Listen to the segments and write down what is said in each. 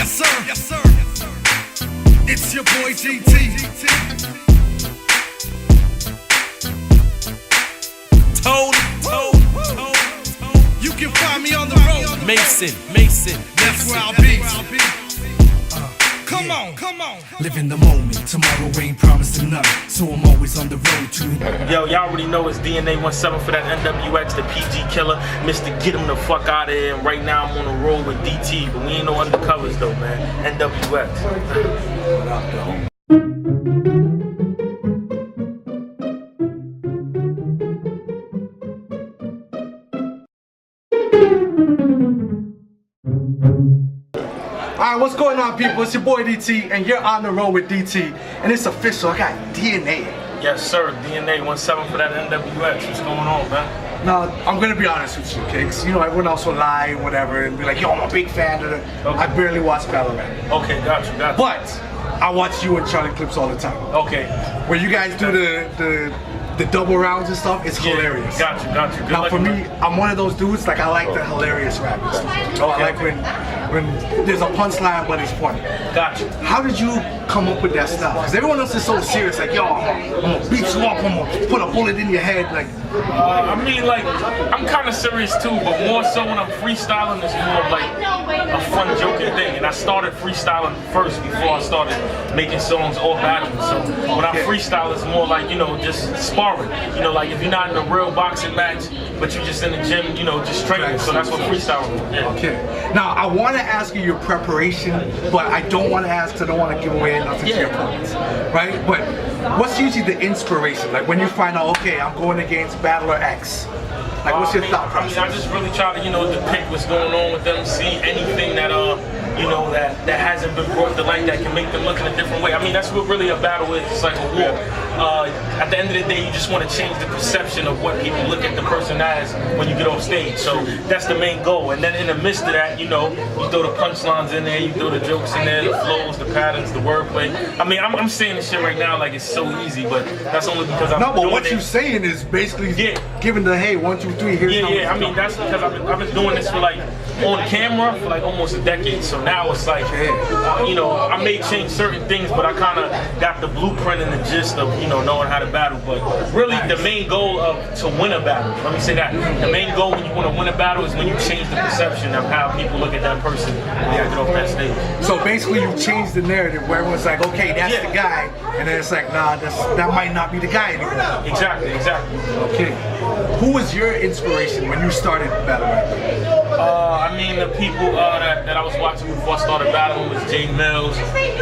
Yes sir, yes sir. It's your boy DT. Told. You can find me on the road. Mason. That's where I'll be. Come on. Live in the moment. Tomorrow ain't promising nothing, so I'm always on the road to. Yo, y'all already know it's DNA 17 for that NWX, the PG killer. Mr. Get him the fuck out of here. And right now I'm on the road with DT, but we ain't no undercovers though, man. NWX. What up, though? Alright, what's going on, people? It's your boy DT, and you're on the road with DT, and it's official. I got DNA. Yes, sir. DNA 17 for that NWX. What's going on, man? Now, I'm gonna be honest with you, okay? 'Cause, you know, everyone else will lie and whatever, and be like, yo, I'm a big fan of it. Okay. I barely watch battle rap. Okay, got you. But I watch you and Charlie clips all the time. Okay. When you guys do the double rounds and stuff, it's hilarious. Got you. Good now for me, I'm one of those dudes, like I like the hilarious rap and stuff. I like when there's a punchline but it's funny. Got you. How did you come up with that style? Because everyone else is so serious, like, yo, I'm gonna beat you up, I'm gonna put a bullet in your head, like. I mean, like, I'm kind of serious too, but more so when I'm freestyling, it's more of like a fun, joking thing. And I started freestyling first before I started making songs or battling. So when I freestyle, it's more like, you know, just sparring. You know, like if you're not in a real boxing match, but you're just in the gym, you know, just training. So that's what freestyling is. Yeah. Okay. Now, I want to ask you your preparation, but I don't want to ask because I don't want to give away nothing to your opponents, right? But what's usually the inspiration? Like when you find out, okay, I'm going against battler X. Like, what's your thought process? I just really try to, you know, depict what's going on with them, see anything that, you know, that hasn't been brought to light that can make them look in a different way. I mean, that's what really a battle is. It's like a war. At the end of the day, you just want to change the perception of what people look at the person as when you get off stage. So that's the main goal. And then in the midst of that, you know, you throw the punchlines in there, you throw the jokes in there, the flows, the patterns, the wordplay. I mean, I'm saying this shit right now like it's so easy, but that's only because I'm doing it. No, but what you're saying is basically giving the, hey, 1, 2, 3, here's how I mean, that's because I've been doing this for like, on camera for like almost a decade. So now it's like, you know, I may change certain things, but I kind of got the blueprint and the gist of, you know, knowing how to battle. But really, the main goal to win a battle, let me say that, the main goal when you want to win a battle is when you change the perception of how people look at that person when they get off that stage. So basically, you change the narrative where everyone's like, okay, that's the guy, and then it's like, nah, that might not be the guy anymore. Exactly. Okay. Who was your inspiration when you started battle rap? I mean, the people that I was watching before I started battling was Jay Mills,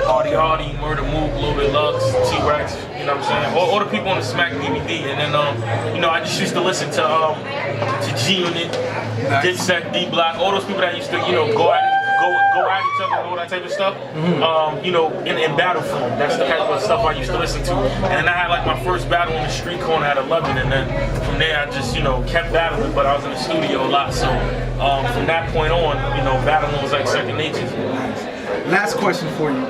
Hardy, Murder Mook, Lil Bit Lux, T-Rex, you know what I'm saying? All the people on the Smack DVD. And then, you know, I just used to listen to G-Unit, Dipset, D-Block, all those people that used to, you know, go at each other and all that type of stuff, you know, in battle form. That's the type of stuff I used to listen to. And then I had like my first battle in the street corner at 11, and then from there I just, you know, kept battling, but I was in the studio a lot, so from that point on, you know, battling was like second nature. Last question for you.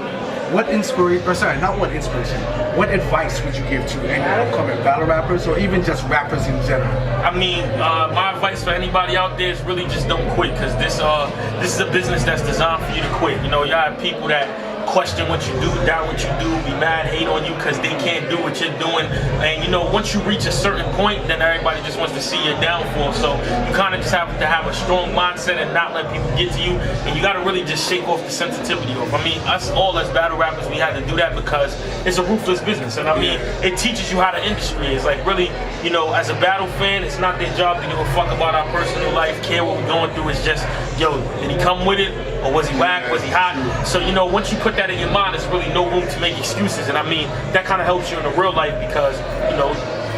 What inspiration, or sorry, not what inspiration, what advice would you give to any upcoming battle rappers or even just rappers in general? I mean, my advice for anybody out there is really just don't quit, because this is a business that's designed for you to quit. You know, y'all have people that question what you do, doubt what you do, be mad, hate on you because they can't do what you're doing. And you know, once you reach a certain point, then everybody just wants to see your downfall. So you kind of just have to have a strong mindset and not let people get to you. And you got to really just shake off the sensitivity off. I mean, us all as battle rappers, we had to do that because it's a ruthless business. And I mean, it teaches you how the industry is. Like really, you know, as a battle fan, it's not their job to give a fuck about our personal life, care what we're going through. It's just, yo, did he come with it? Or was he whack? Was he hot? So, you know, once you put that in your mind, there's really no room to make excuses. And I mean, that kind of helps you in the real life because, you know,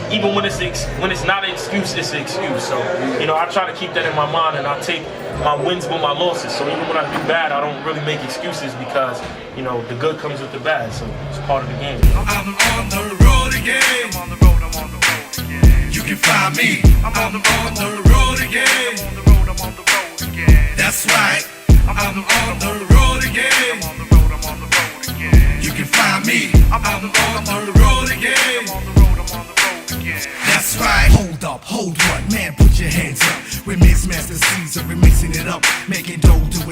even when it's not an excuse, it's an excuse. So, you know, I try to keep that in my mind, and I take my wins with my losses. So even when I do bad, I don't really make excuses because, you know, the good comes with the bad. So it's part of the game. I'm on the road again. I'm on the road again. You can find me. I'm on the road again. I'm on the road again. That's right. I'm on the road again. I'm on the road again. You can find me. I'm on the road again. I'm on the road again. That's right. Hold up, hold what? Man, put your hands up. We're Mix Master Caesar, we're mixing it up, making dough, doing